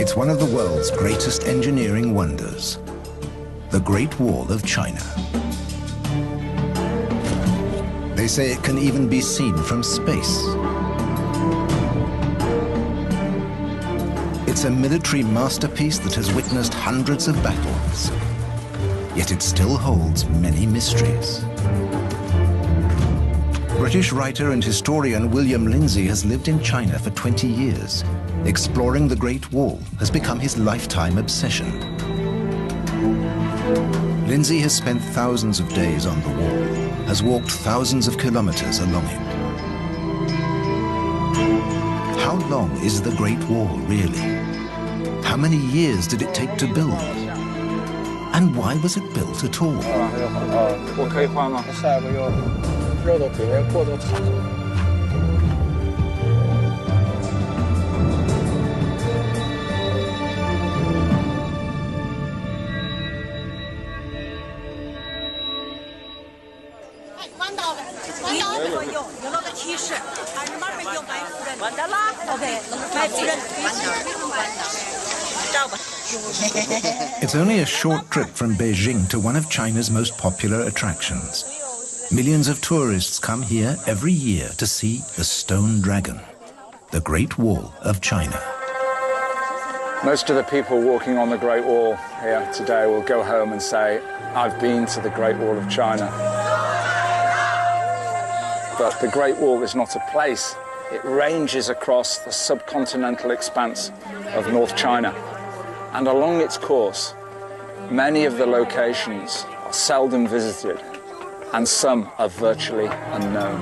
It's one of the world's greatest engineering wonders, the Great Wall of China. They say it can even be seen from space. It's a military masterpiece that has witnessed hundreds of battles, yet it still holds many mysteries. British writer and historian William Lindsay has lived in China for 20 years. Exploring the Great Wall has become his lifetime obsession. Lindsay has spent thousands of days on the wall, has walked thousands of kilometers along it. How long is the Great Wall really? How many years did it take to build? And why was it built at all? It's only a short trip from Beijing to one of China's most popular attractions. Millions of tourists come here every year to see the Stone Dragon, the Great Wall of China. Most of the people walking on the Great Wall here today will go home and say, I've been to the Great Wall of China. But the Great Wall is not a place. It ranges across the subcontinental expanse of North China. And along its course, many of the locations are seldom visited, and some are virtually unknown.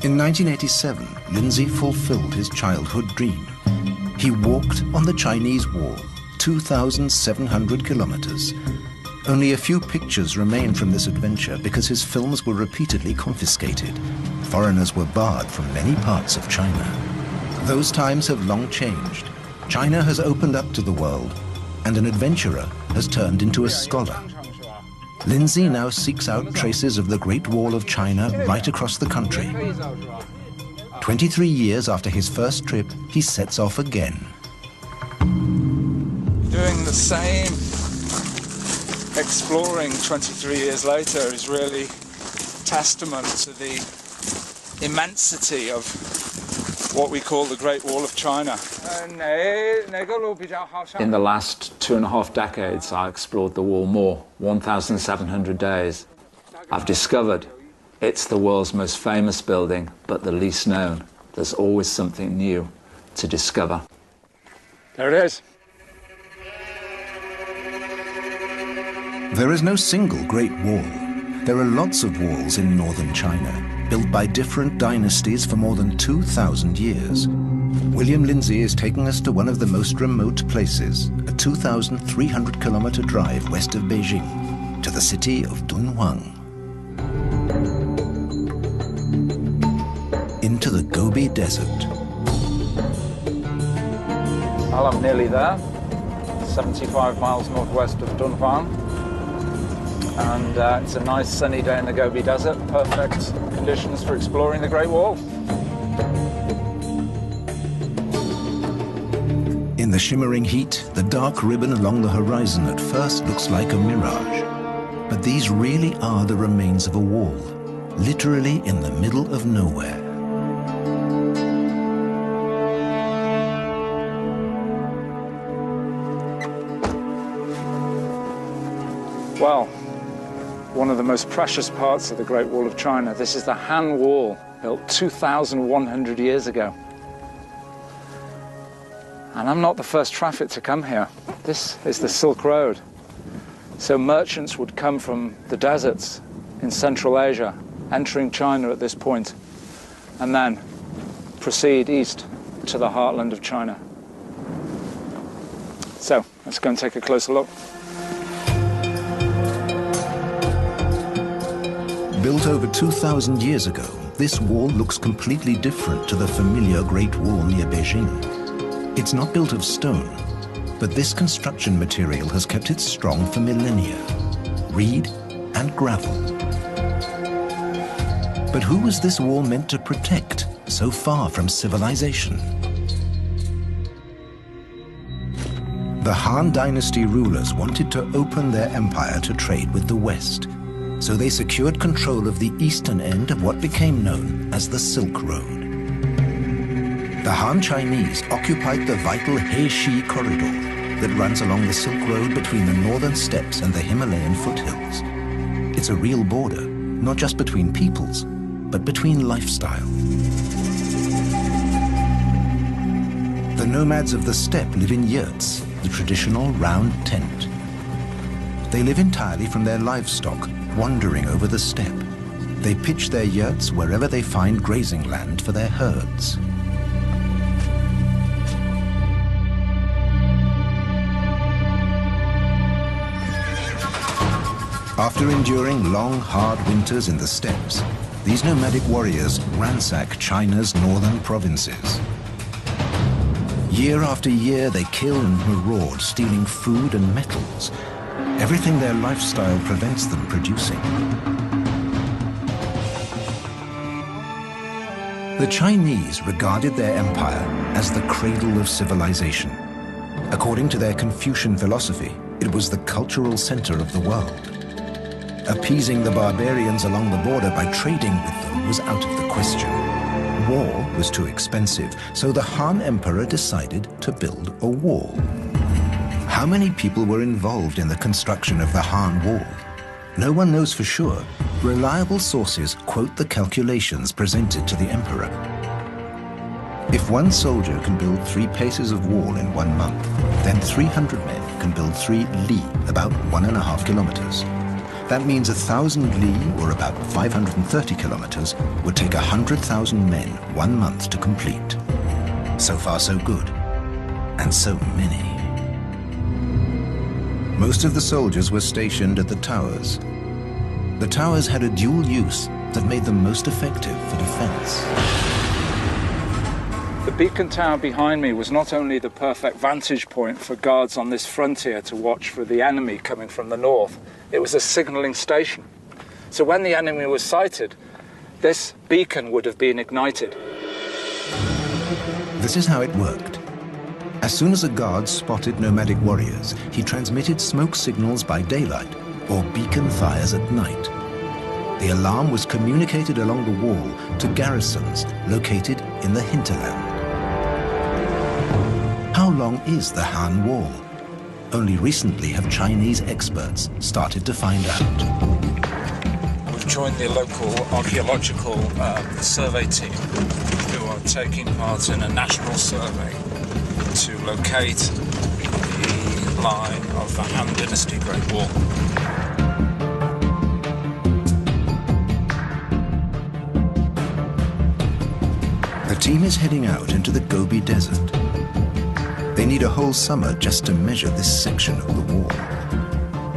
In 1987, Lindsay fulfilled his childhood dream. He walked on the Chinese Wall, 2,700 kilometers. Only a few pictures remain from this adventure because his films were repeatedly confiscated. Foreigners were barred from many parts of China. Those times have long changed. China has opened up to the world, and an adventurer has turned into a scholar. Lindsay now seeks out traces of the Great Wall of China right across the country. 23 years after his first trip, he sets off again. Doing the same exploring 23 years later is really testament to the immensity of what we call the Great Wall of China. In the last 2.5 decades, I explored the wall more, 1,700 days. I've discovered it's the world's most famous building, but the least known. There's always something new to discover. There it is. There is no single Great Wall. There are lots of walls in northern China, built by different dynasties for more than 2,000 years. William Lindsay is taking us to one of the most remote places, a 2,300-kilometer drive west of Beijing, to the city of Dunhuang. Into the Gobi Desert. Well, I'm nearly there, 75 miles northwest of Dunhuang. And it's a nice sunny day in the Gobi Desert, perfect conditions for exploring the Great Wall. In the shimmering heat, the dark ribbon along the horizon at first looks like a mirage. But these really are the remains of a wall, literally in the middle of nowhere. Well, one of the most precious parts of the Great Wall of China. This is the Han Wall, built 2,100 years ago. And I'm not the first traffic to come here. This is the Silk Road. So merchants would come from the deserts in Central Asia, entering China at this point, and then proceed east to the heartland of China. So let's go and take a closer look. Built over 2,000 years ago, this wall looks completely different to the familiar Great Wall near Beijing. It's not built of stone, but this construction material has kept it strong for millennia. Reed and gravel. But who was this wall meant to protect, so far from civilization? The Han Dynasty rulers wanted to open their empire to trade with the West, so they secured control of the eastern end of what became known as the Silk Road. The Han Chinese occupied the vital He-Shi corridor that runs along the Silk Road between the northern steppes and the Himalayan foothills. It's a real border, not just between peoples, but between lifestyle. The nomads of the steppe live in yurts, the traditional round tent. They live entirely from their livestock, wandering over the steppe. They pitch their yurts wherever they find grazing land for their herds. After enduring long, hard winters in the steppes, these nomadic warriors ransack China's northern provinces. Year after year, they kill and maraud, stealing food and metals, everything their lifestyle prevents them producing. The Chinese regarded their empire as the cradle of civilization. According to their Confucian philosophy, it was the cultural center of the world. Appeasing the barbarians along the border by trading with them was out of the question. War was too expensive, so the Han Emperor decided to build a wall. How many people were involved in the construction of the Han Wall? No one knows for sure. Reliable sources quote the calculations presented to the emperor. If one soldier can build 3 paces of wall in 1 month, then 300 men can build 3 li, about 1.5 kilometers. That means 1,000 li, or about 530 kilometers, would take 100,000 men 1 month to complete. So far, so good. And so many. Most of the soldiers were stationed at the towers. The towers had a dual use that made them most effective for defense. The beacon tower behind me was not only the perfect vantage point for guards on this frontier to watch for the enemy coming from the north, it was a signaling station. So when the enemy was sighted, this beacon would have been ignited. This is how it worked. As soon as a guard spotted nomadic warriors, he transmitted smoke signals by daylight or beacon fires at night. The alarm was communicated along the wall to garrisons located in the hinterland. How long is the Han Wall? Only recently have Chinese experts started to find out. We've joined the local archaeological survey team who are taking part in a national survey to locate the line of the Han Dynasty Great Wall. The team is heading out into the Gobi Desert. They need a whole summer just to measure this section of the wall.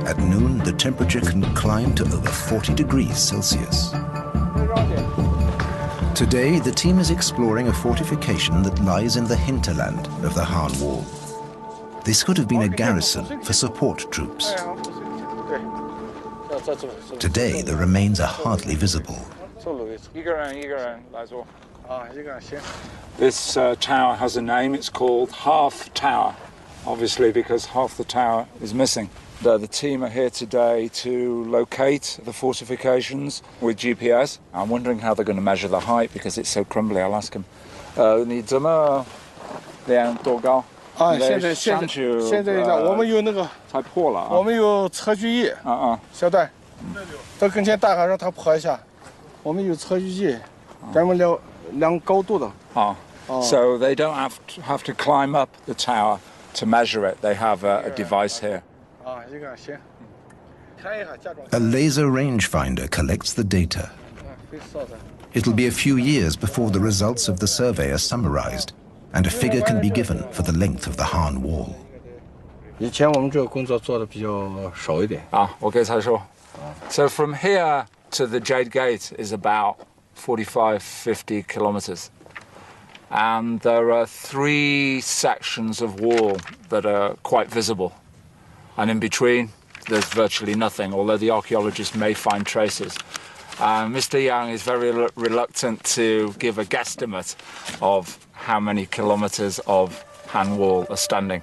At noon, the temperature can climb to over 40 degrees Celsius. Today, the team is exploring a fortification that lies in the hinterland of the Han Wall. This could have been a garrison for support troops. Today, the remains are hardly visible. This tower has a name. It's called Half Tower, obviously because half the tower is missing. The team are here today to locate the fortifications with GPS. I'm wondering how they're going to measure the height because it's so crumbly. I'll ask them. 你怎么量多高？现在我们有那个才破了啊！我们有测距仪小段，到跟前大海让它破一下。我们有测距仪，专门量高度的。So they don't have to climb up the tower to measure it. They have a device here. A laser rangefinder collects the data. It'll be a few years before the results of the survey are summarized and a figure can be given for the length of the Han Wall. 以前我们这个工作做的比较少一点。我给他说。So from here to the Jade Gate is about 45-50 kilometers. And there are 3 sections of wall that are quite visible. And in between, there's virtually nothing, although the archaeologists may find traces. Mr. Yang is very reluctant to give a guesstimate of how many kilometers of Han Wall are standing.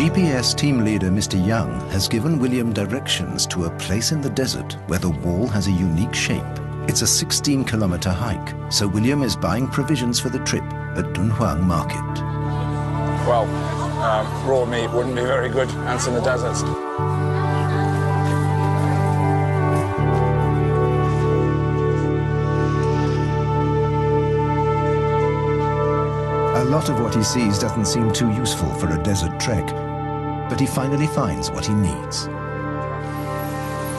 GPS team leader Mr. Young has given William directions to a place in the desert where the wall has a unique shape. It's a 16-kilometer hike, so William is buying provisions for the trip at Dunhuang Market. Well, raw meat wouldn't be very good, ants in the deserts. A lot of what he sees doesn't seem too useful for a desert trek, but he finally finds what he needs.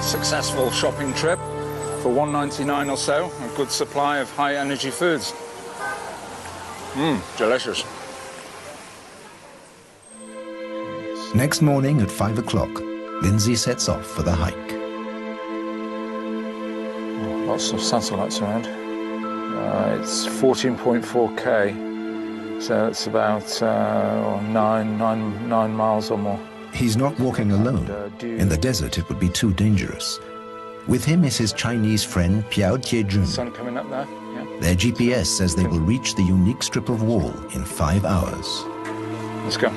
Successful shopping trip for $1.99 or so, a good supply of high-energy foods. Delicious. Next morning at 5 o'clock, Lindsay sets off for the hike. Lots of satellites around. It's 14.4K, so it's about 9 miles or more. He's not walking alone. In the desert, it would be too dangerous. With him is his Chinese friend Piao Tiejun. Sun coming up there. Yeah. Their GPS says they will reach the unique strip of wall in 5 hours. Let's go.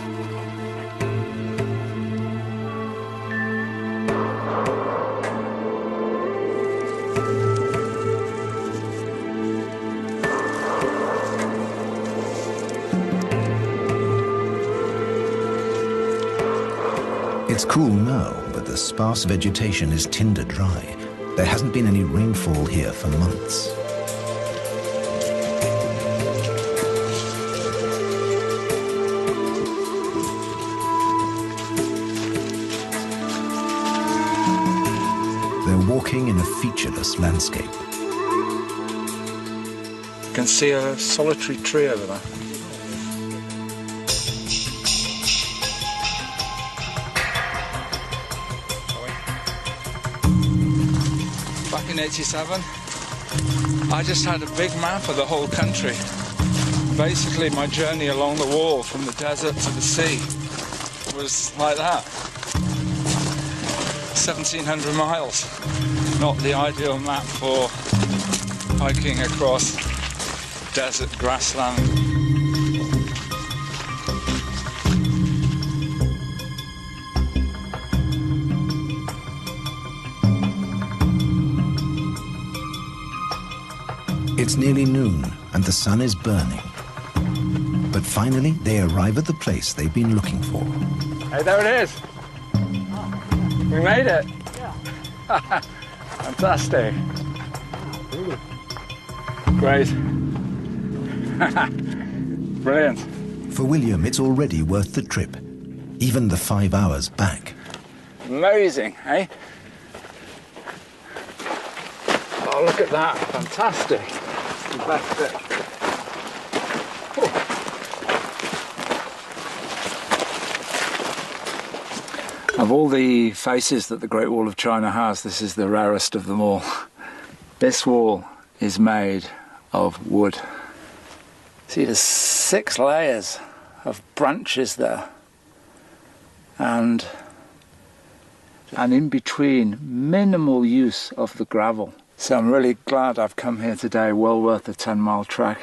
It's cool now, but the sparse vegetation is tinder dry. There hasn't been any rainfall here for months. They're walking in a featureless landscape. You can see a solitary tree over there. Back in '87, I just had a big map of the whole country. Basically, my journey along the wall from the desert to the sea was like that. 1,700 miles. Not the ideal map for hiking across desert grassland. It's nearly noon and the sun is burning. But finally, they arrive at the place they've been looking for. Hey, there it is. We made it. Yeah. Fantastic. Great. Brilliant. For William, it's already worth the trip, even the 5 hours back. Amazing, eh? Oh, look at that. Fantastic. Fantastic. Of all the faces that the Great Wall of China has, this is the rarest of them all. This wall is made of wood. See, there's 6 layers of branches there. And in between, minimal use of the gravel. So I'm really glad I've come here today, well worth a 10-mile trek.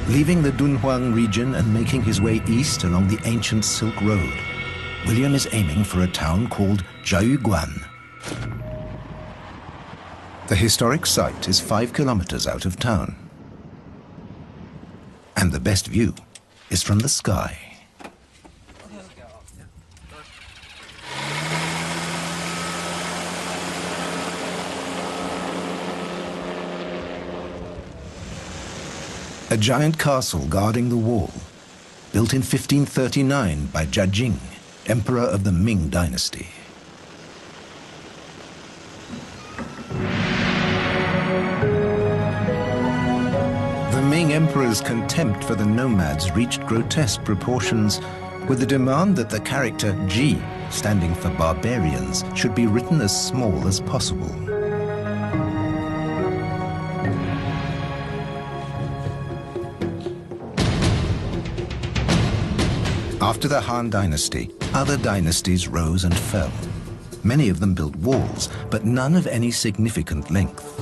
Leaving the Dunhuang region and making his way east along the ancient Silk Road, William is aiming for a town called Jiayuguan. The historic site is 5 kilometers out of town. And the best view is from the sky. A giant castle guarding the wall, built in 1539 by Jia Jing, emperor of the Ming dynasty. The Ming emperor's contempt for the nomads reached grotesque proportions, with the demand that the character Ji, standing for barbarians, should be written as small as possible. After the Han Dynasty, other dynasties rose and fell. Many of them built walls, but none of any significant length.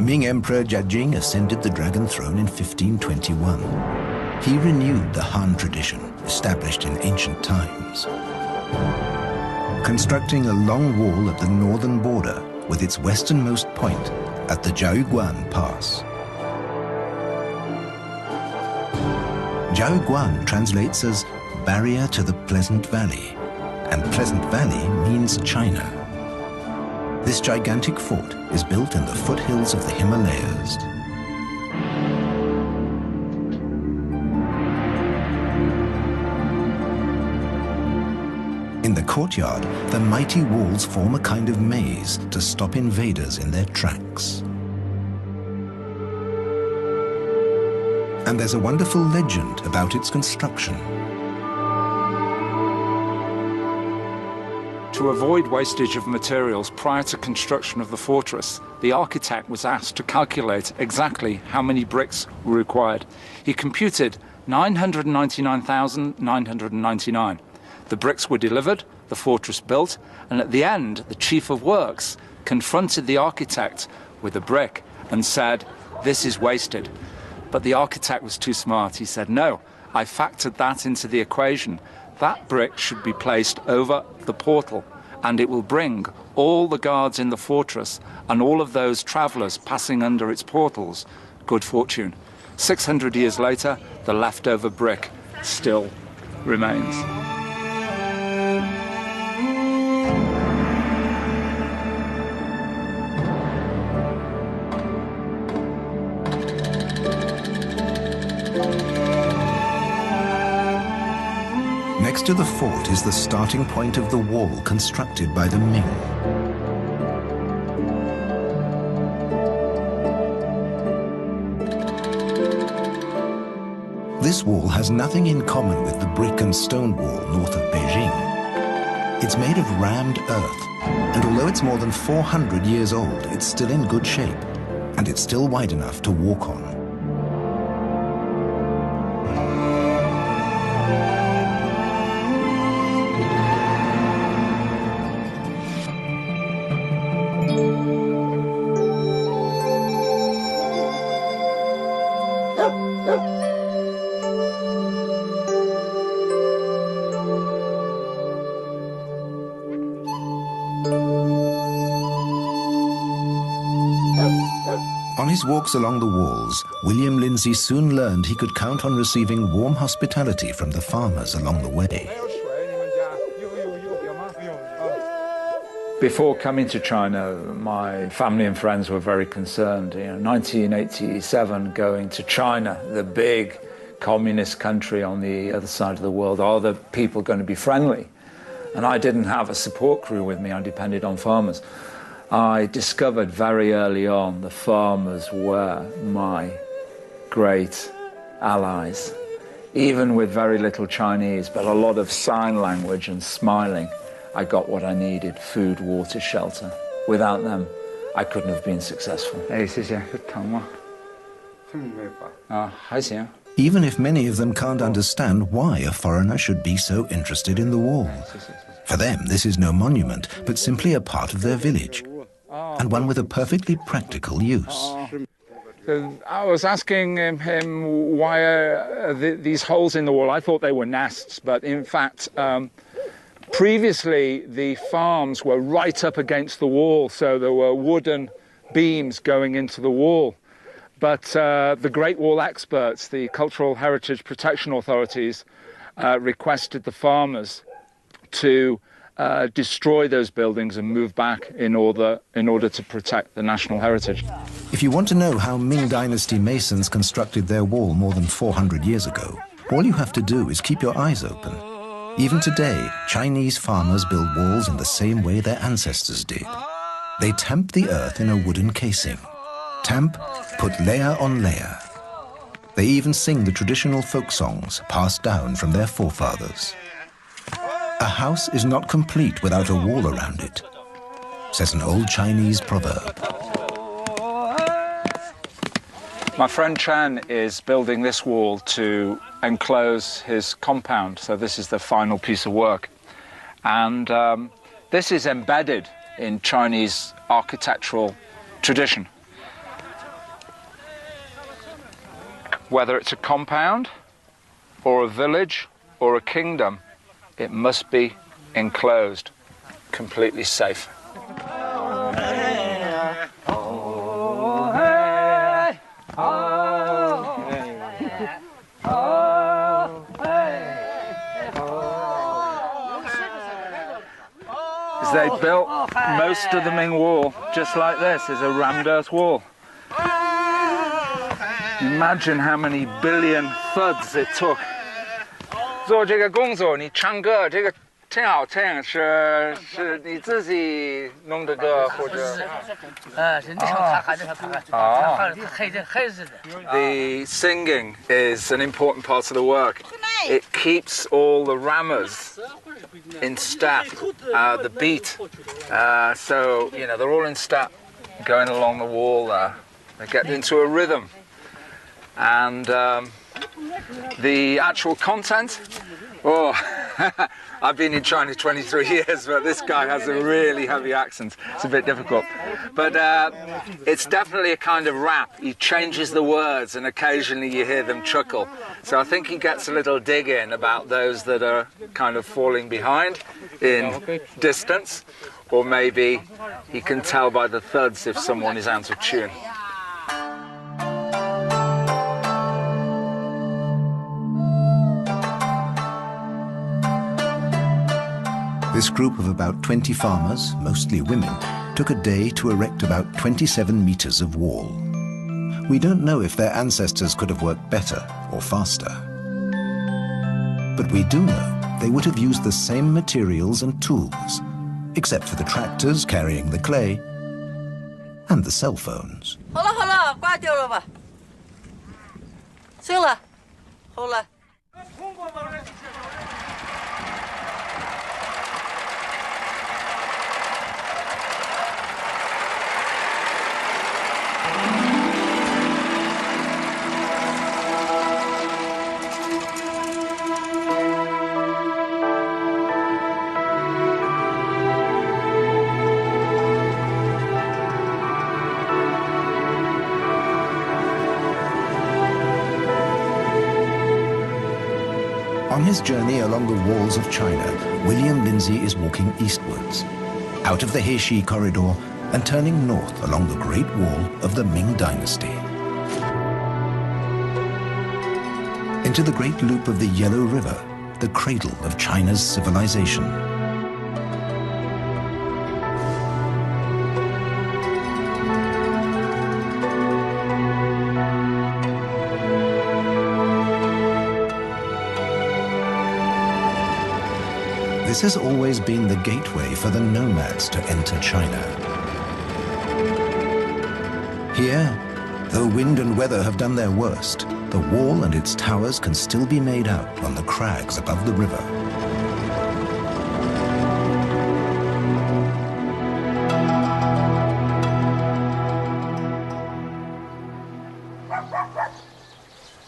Ming Emperor Jiajing ascended the dragon throne in 1521. He renewed the Han tradition established in ancient times, constructing a long wall at the northern border with its westernmost point at the Jiaoguan Pass. Jiaoguan translates as barrier to the Pleasant Valley, and Pleasant Valley means China. This gigantic fort is built in the foothills of the Himalayas. In the courtyard, the mighty walls form a kind of maze to stop invaders in their tracks. And there's a wonderful legend about its construction. To avoid wastage of materials prior to construction of the fortress, the architect was asked to calculate exactly how many bricks were required. He computed 999,999. The bricks were delivered, the fortress built, and at the end, the chief of works confronted the architect with a brick and said, "This is wasted." But the architect was too smart. He said, "No, I factored that into the equation. That brick should be placed over the portal, and it will bring all the guards in the fortress and all of those travelers passing under its portals good fortune." 600 years later, the leftover brick still remains. Next to the fort is the starting point of the wall constructed by the Ming. This wall has nothing in common with the brick and stone wall north of Beijing. It's made of rammed earth, and although it's more than 400 years old, it's still in good shape, and it's still wide enough to walk on. On his walks along the walls, William Lindsay soon learned he could count on receiving warm hospitality from the farmers along the way. Before coming to China, my family and friends were very concerned. 1987, going to China, the big communist country on the other side of the world, are the people going to be friendly? And I didn't have a support crew with me, I depended on farmers. I discovered very early on the farmers were my great allies, even with very little Chinese, but a lot of sign language and smiling. I got what I needed: food, water, shelter. Without them, I couldn't have been successful. Even if many of them can't understand why a foreigner should be so interested in the wall. For them, this is no monument, but simply a part of their village, and one with a perfectly practical use. I was asking him why these holes in the wall. I thought they were nests, but in fact, previously the farms were right up against the wall, so there were wooden beams going into the wall. But the Great Wall experts, the Cultural Heritage Protection Authorities, requested the farmers to destroy those buildings and move back in order to protect the national heritage. If you want to know how Ming Dynasty masons constructed their wall more than 400 years ago, all you have to do is keep your eyes open. Even today, Chinese farmers build walls in the same way their ancestors did. They tamp the earth in a wooden casing. Tamp, put layer on layer. They even sing the traditional folk songs passed down from their forefathers. A house is not complete without a wall around it, says an old Chinese proverb. My friend Chen is building this wall to enclose his compound, so this is the final piece of work. And this is embedded in Chinese architectural tradition. Whether it's a compound, or a village, or a kingdom, it must be enclosed, completely safe. They built most of the Ming Wall just like this. It's a rammed earth wall. Imagine how many billion thuds it took. 做这个工作，你唱歌这个挺好听，是你自己弄的歌或者？是你唱他喊The singing is an important part of the work. It keeps all the rammers in step, the beat. So, you know, they're all in step going along the wall there. They get into a rhythm. And the actual content, oh, I've been in China 23 years, but this guy has a really heavy accent. It's a bit difficult. But it's definitely a kind of rap. He changes the words and occasionally you hear them chuckle. So I think he gets a little dig in about those that are kind of falling behind in distance. Or maybe he can tell by the thuds if someone is out of tune. This group of about 20 farmers, mostly women, took a day to erect about 27 meters of wall. We don't know if their ancestors could have worked better or faster. But we do know they would have used the same materials and tools, except for the tractors carrying the clay and the cell phones. 好了好了，挂掉了吧。行了，好了。 On his journey along the walls of China, William Lindsay is walking eastwards, out of the Heshi corridor and turning north along the Great Wall of the Ming Dynasty. Into the Great Loop of the Yellow River, the cradle of China's civilization. This has always been the gateway for the nomads to enter China. Here, though wind and weather have done their worst, the wall and its towers can still be made out on the crags above the river.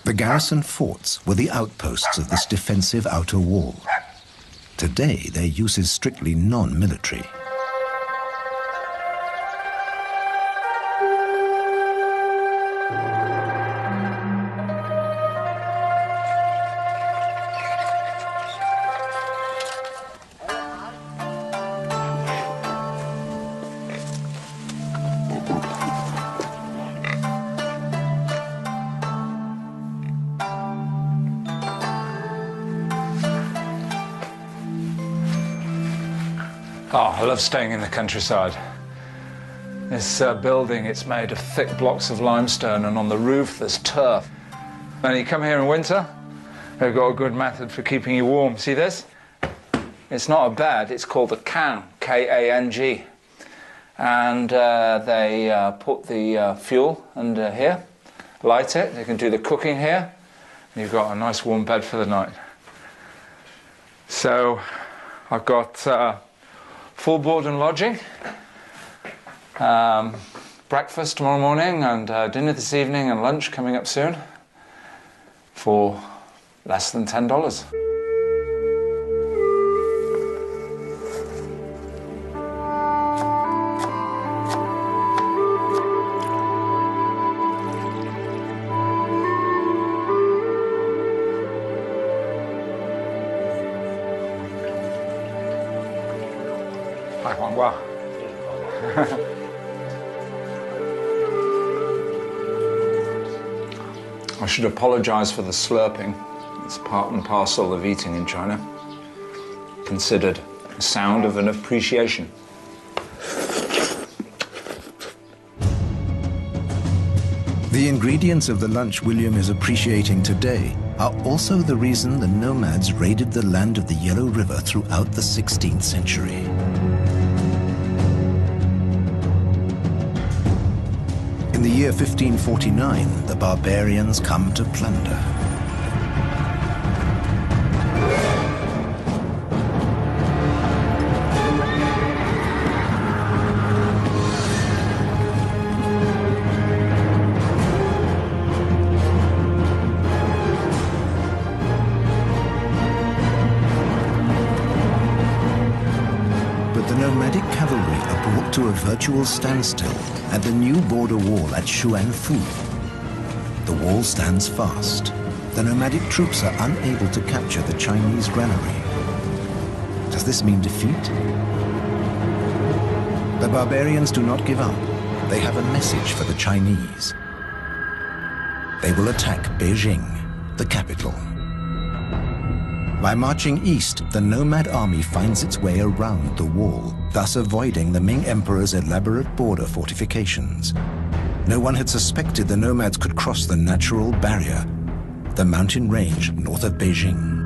The garrison forts were the outposts of this defensive outer wall. Today, their use is strictly non-military. Oh, I love staying in the countryside. This building, it's made of thick blocks of limestone, and on the roof there's turf. And you come here in winter, they've got a good method for keeping you warm. See this? It's not a bed, it's called a kang, K-A-N-G. And they put the fuel under here, light it, they can do the cooking here, and you've got a nice warm bed for the night. So I've got full board and lodging, breakfast tomorrow morning and dinner this evening and lunch coming up soon for less than $10. 大黄瓜。I should apologize for the slurping. It's part and parcel of eating in China. Considered a sound of an appreciation. The ingredients of the lunch William is appreciating today are also the reason the nomads raided the land of the Yellow River throughout the 16th century. In the year 1549, the barbarians come to plunder. To a virtual standstill at the new border wall at Xuanfu. The wall stands fast. The nomadic troops are unable to capture the Chinese granary. Does this mean defeat? The barbarians do not give up. They have a message for the Chinese. They will attack Beijing, the capital. By marching east, the nomad army finds its way around the wall, thus avoiding the Ming Emperor's elaborate border fortifications. No one had suspected the nomads could cross the natural barrier, the mountain range north of Beijing.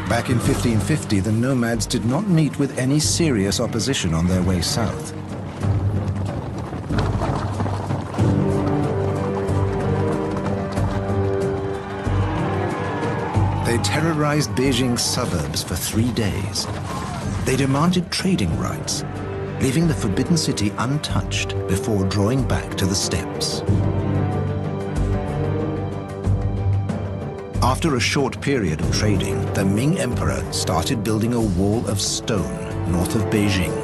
Back in 1550, the nomads did not meet with any serious opposition on their way south. They terrorized Beijing's suburbs for 3 days. They demanded trading rights, leaving the Forbidden City untouched before drawing back to the steppes. After a short period of trading, the Ming Emperor started building a wall of stone north of Beijing.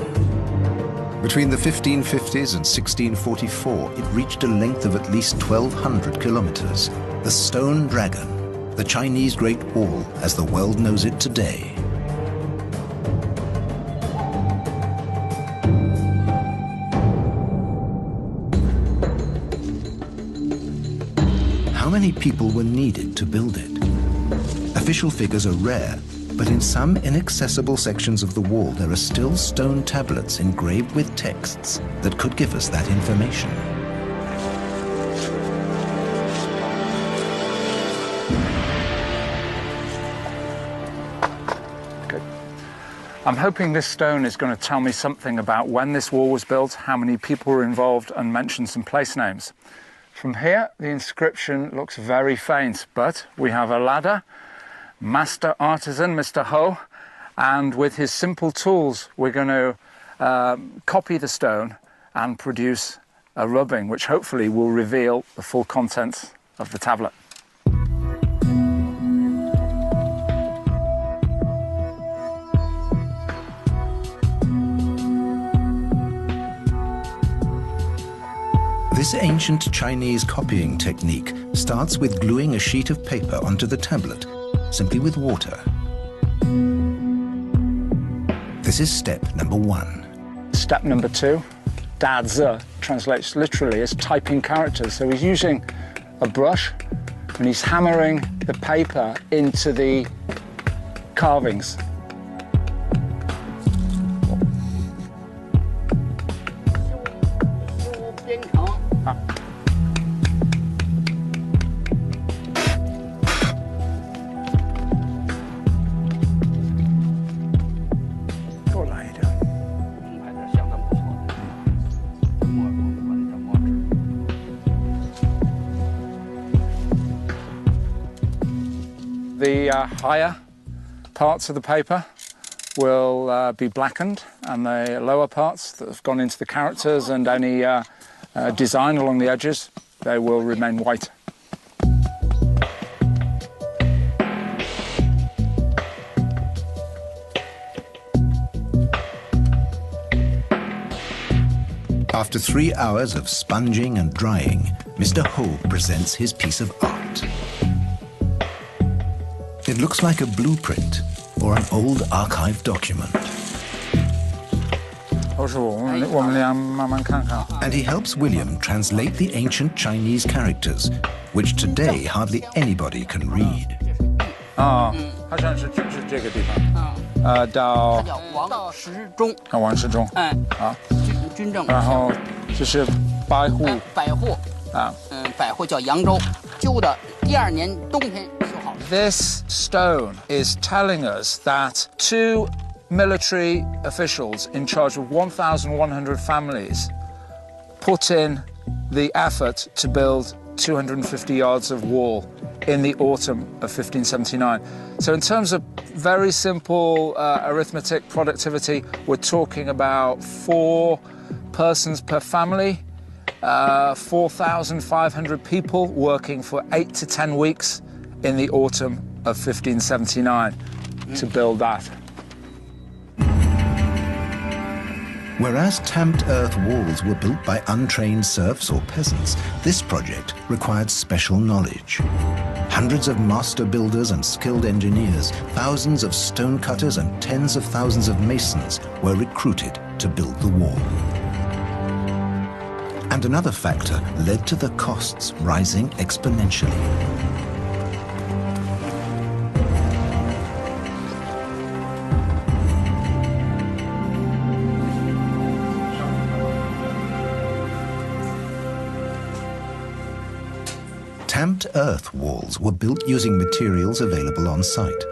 Between the 1550s and 1644, it reached a length of at least 1,200 kilometers. The Stone Dragon, the Chinese Great Wall as the world knows it today. How many people were needed to build it? Official figures are rare, but in some inaccessible sections of the wall there are still stone tablets engraved with texts that could give us that information. I'm hoping this stone is going to tell me something about when this wall was built, how many people were involved, and mention some place names. From here, the inscription looks very faint, but we have a ladder, master artisan, Mr. Ho, and with his simple tools, we're going to copy the stone and produce a rubbing, which hopefully will reveal the full contents of the tablet. This ancient Chinese copying technique starts with gluing a sheet of paper onto the tablet, simply with water. This is step number 1. Step number 2, Dazi translates literally as typing characters. So he's using a brush and he's hammering the paper into the carvings. The higher parts of the paper will be blackened, and the lower parts that have gone into the characters and any design along the edges, they will remain white. After 3 hours of sponging and drying, Mr. Ho presents his piece of art. It looks like a blueprint, or an old archive document. And he helps William translate the ancient Chinese characters, which today hardly anybody can read. 啊，它现在是就是这个地方，到王时忠，王世忠，啊，军政，然后这是百户，百户，百户叫扬州，修的第2年冬天修好。This stone is telling us that 2 military officials in charge of 1,100 families put in the effort to build 250 yards of wall in the autumn of 1579. So in terms of very simple arithmetic productivity, we're talking about 4 persons per family, 4,500 people working for 8 to 10 weeks in the autumn of 1579 to build that. Whereas tamped earth walls were built by untrained serfs or peasants, this project required special knowledge. Hundreds of master builders and skilled engineers, thousands of stone cutters and tens of thousands of masons were recruited to build the wall. And another factor led to the costs rising exponentially. Tamped earth walls were built using materials available on site.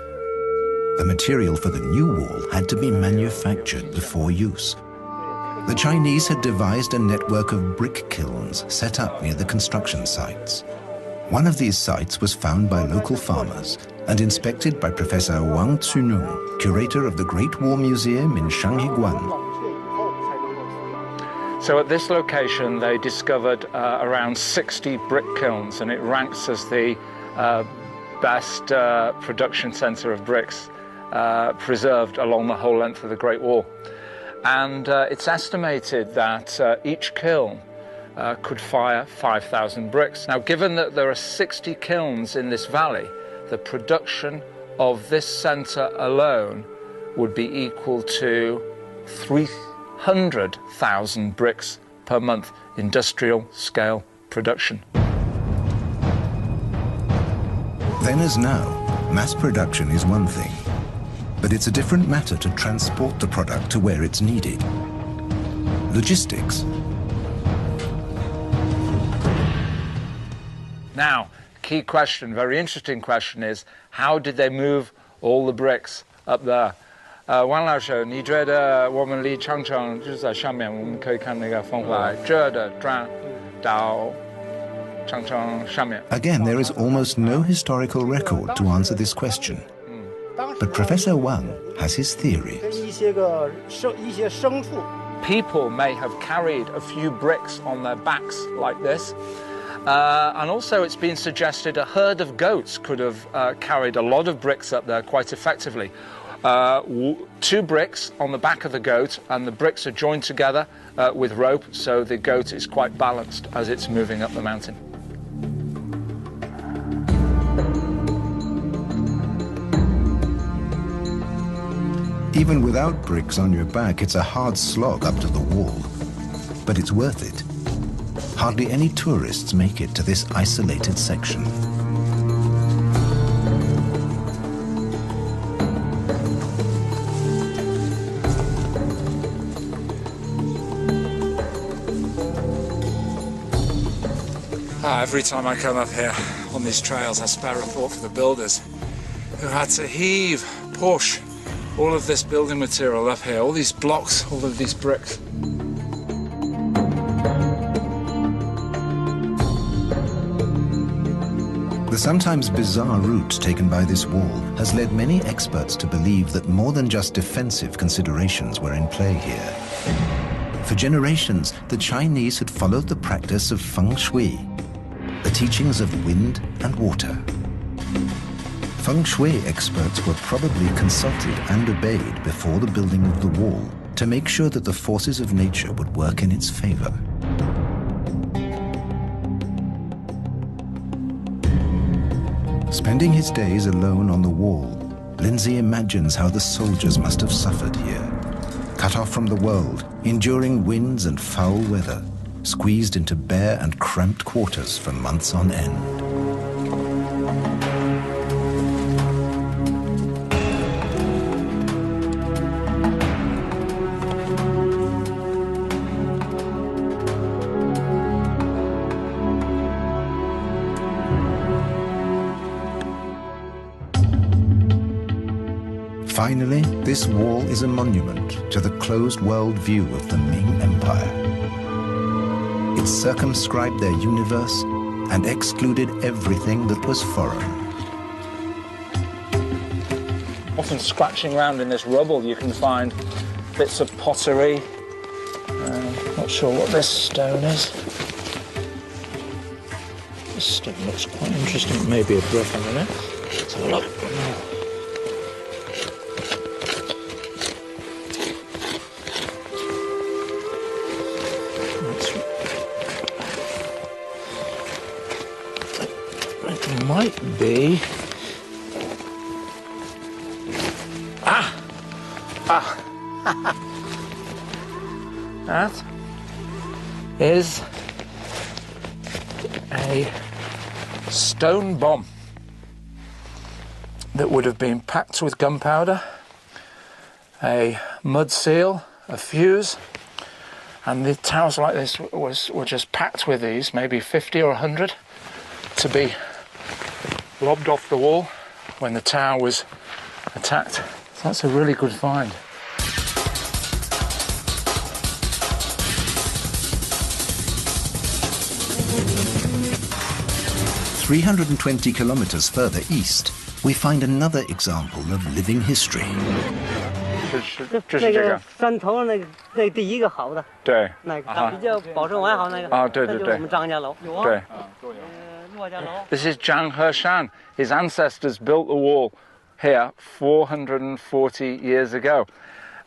The material for the new wall had to be manufactured before use. The Chinese had devised a network of brick kilns set up near the construction sites. One of these sites was found by local farmers and inspected by Professor Wang Cunong, curator of the Great War Museum in Shanghiguan. So at this location, they discovered around 60 brick kilns, and it ranks as the best production center of bricks preserved along the whole length of the Great Wall. And it's estimated that each kiln could fire 5,000 bricks. Now, given that there are 60 kilns in this valley, the production of this center alone would be equal to 300,000 bricks per month, industrial scale production. Then as now, mass production is one thing, but it's a different matter to transport the product to where it's needed. Logistics. Now, key question, very interesting question is, how did they move all the bricks up there? 王老师，你觉得我们离长城就是在上面，我们可以看那个烽火这的转到长城上面。 Again, there is almost no historical record to answer this question. But Professor Wang has his theory. People may have carried a few bricks on their backs like this. And also it's been suggested a herd of goats could have carried a lot of bricks up there quite effectively. 2 bricks on the back of the goat, and the bricks are joined together with rope, so the goat is quite balanced as it's moving up the mountain. Even without bricks on your back, it's a hard slog up to the wall. But it's worth it. Hardly any tourists make it to this isolated section. Every time I come up here on these trails, I spare a thought for the builders who had to heave, push all of this building material up here, all these blocks, all of these bricks. The sometimes bizarre route taken by this wall has led many experts to believe that more than just defensive considerations were in play here. For generations, the Chinese had followed the practice of feng shui, the teachings of wind and water. Feng shui experts were probably consulted and obeyed before the building of the wall to make sure that the forces of nature would work in its favor. Spending his days alone on the wall, Lindsay imagines how the soldiers must have suffered here. Cut off from the world, enduring winds and foul weather, squeezed into bare and cramped quarters for months on end. Finally, this wall is a monument to the closed world view of the Ming Empire. It circumscribed their universe and excluded everything that was foreign. Often scratching around in this rubble, you can find bits of pottery. Not sure what this stone is. This stone looks quite interesting. Maybe a brick in it. Let's have a look. It might be. That is a stone bomb that would have been packed with gunpowder, a mud seal, a fuse, and the towers like this were just packed with these, maybe 50 or 100, to be lobbed off the wall when the tower was attacked. So that's a really good find. "320 kilometers further east, we find another example of living history. 这是这个山头那第一个好的，对，那个比较保存完好那个。对对对，那就是我们张家楼。对。骆家楼。This is Zhang Heshan. His ancestors built the wall here 440 years ago.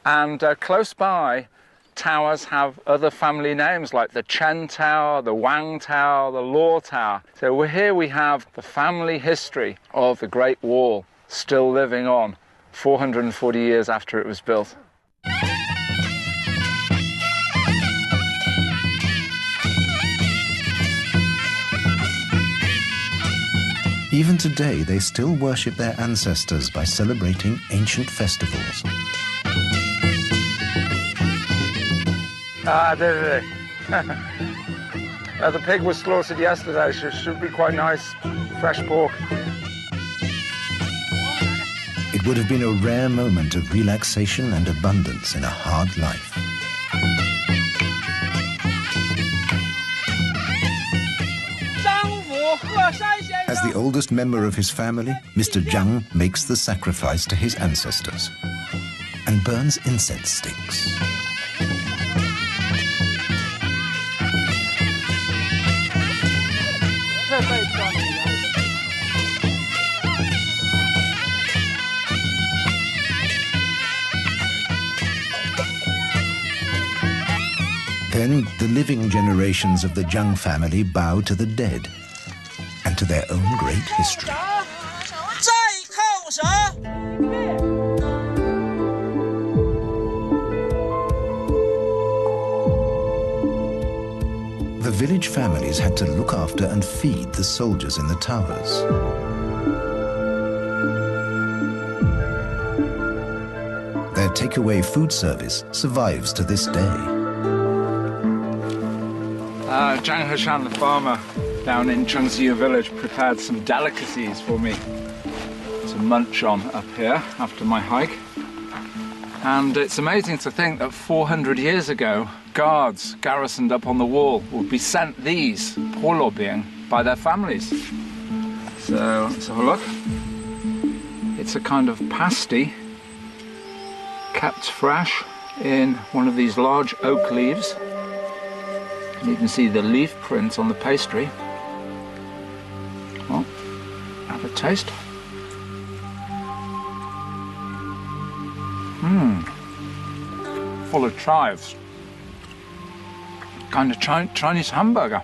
And close by, towers have other family names like the Chen Tower, the Wang Tower, the Luo Tower. So here we have the family history of the Great Wall still living on 440 years after it was built. Even today, they still worship their ancestors by celebrating ancient festivals. The pig was slaughtered yesterday, so it should be quite nice, fresh pork. It would have been a rare moment of relaxation and abundance in a hard life. As the oldest member of his family, Mr. Zhang makes the sacrifice to his ancestors and burns incense sticks. Then the living generations of the Zhang family bow to the dead and to their own great history. The village families had to look after and feed the soldiers in the towers. Their takeaway food service survives to this day. Zhang Heshan, the farmer down in Chengxiu village, prepared some delicacies for me to munch on up here after my hike. And it's amazing to think that 400 years ago, guards garrisoned up on the wall would be sent these polobiang by their families. So let's have a look. It's a kind of pasty kept fresh in one of these large oak leaves. You can see the leaf print on the pastry. Well, have a taste. Full of chives. Kind of Chinese hamburger.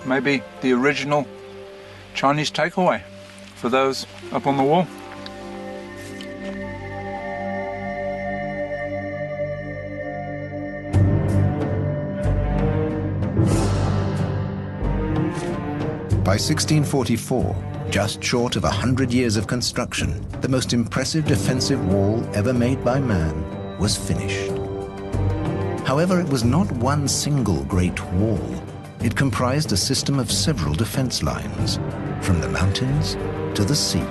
Maybe the original Chinese takeaway for those up on the wall. By 1644, just short of 100 years of construction, the most impressive defensive wall ever made by man was finished. However, it was not one single great wall. It comprised a system of several defense lines, from the mountains to the sea.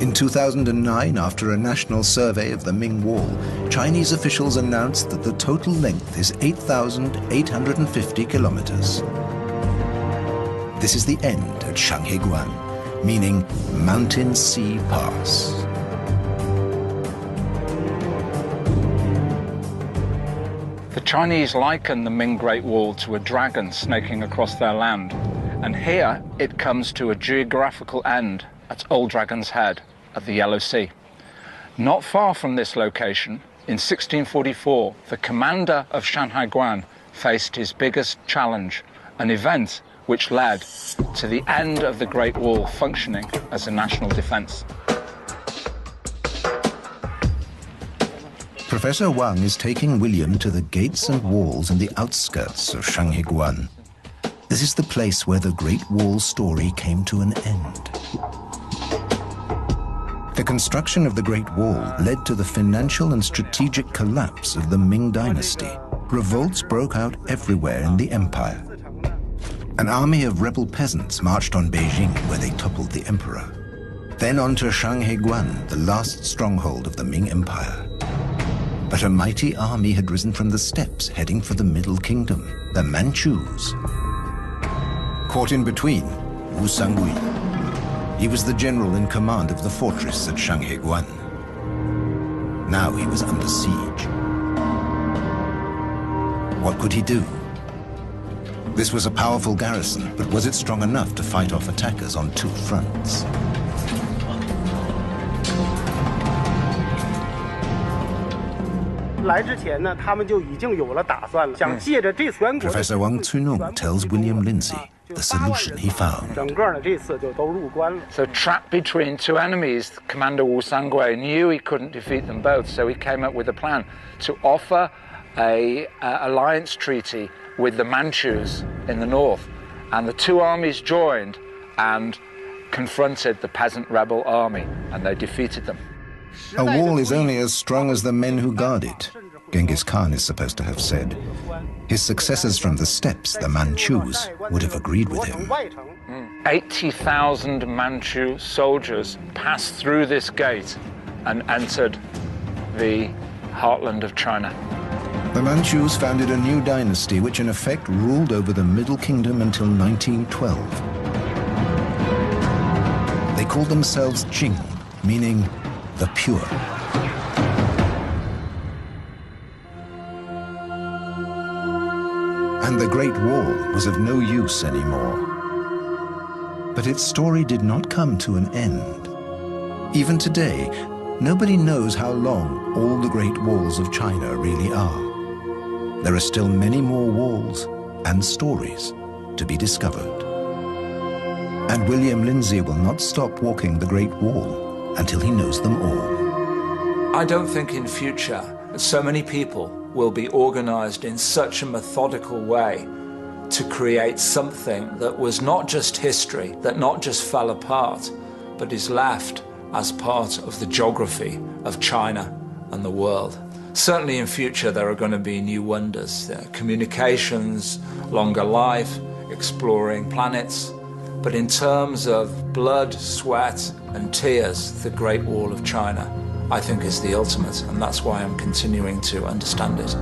In 2009, after a national survey of the Ming Wall, Chinese officials announced that the total length is 8,850 kilometers. This is the end at Shanghaiguan, meaning Mountain Sea Pass. The Chinese liken the Ming Great Wall to a dragon snaking across their land, and here it comes to a geographical end at Old Dragon's Head at the Yellow Sea. Not far from this location, in 1644, the commander of Shanghaiguan faced his biggest challenge, an event which led to the end of the Great Wall functioning as a national defense. Professor Wang is taking William to the gates and walls in the outskirts of Shanghaiguan. This is the place where the Great Wall story came to an end. The construction of the Great Wall led to the financial and strategic collapse of the Ming Dynasty. Revolts broke out everywhere in the empire. An army of rebel peasants marched on Beijing, where they toppled the emperor. Then on to Shanghaiguan, the last stronghold of the Ming Empire. But a mighty army had risen from the steppes, heading for the Middle Kingdom, the Manchus. Caught in between, Wu Sangui. He was the general in command of the fortress at Shanghaiguan. Now he was under siege. What could he do? This was a powerful garrison, but was it strong enough to fight off attackers on two fronts? Professor Wang Cunong tells William Lindsay the solution he found. So trapped between two enemies, Commander Wu Sangui knew he couldn't defeat them both, so he came up with a plan to offer an alliance treaty with the Manchus in the north. And the two armies joined and confronted the peasant rebel army, and they defeated them. A wall is only as strong as the men who guard it, Genghis Khan is supposed to have said. His successors from the steppes, the Manchus, would have agreed with him. 80,000 Manchu soldiers passed through this gate and entered the heartland of China. The Manchus founded a new dynasty which in effect ruled over the Middle Kingdom until 1912. They called themselves Qing, meaning the pure. And the Great Wall was of no use anymore. But its story did not come to an end. Even today, nobody knows how long all the Great Walls of China really are. There are still many more walls and stories to be discovered. And William Lindsay will not stop walking the Great Wall until he knows them all. I don't think in future so many people will be organized in such a methodical way to create something that was not just history, that not just fell apart, but is left as part of the geography of China and the world. Certainly in future there are going to be new wonders, communications, longer life, exploring planets. But in terms of blood, sweat and tears, the Great Wall of China, I think, is the ultimate, and that's why I'm continuing to understand it.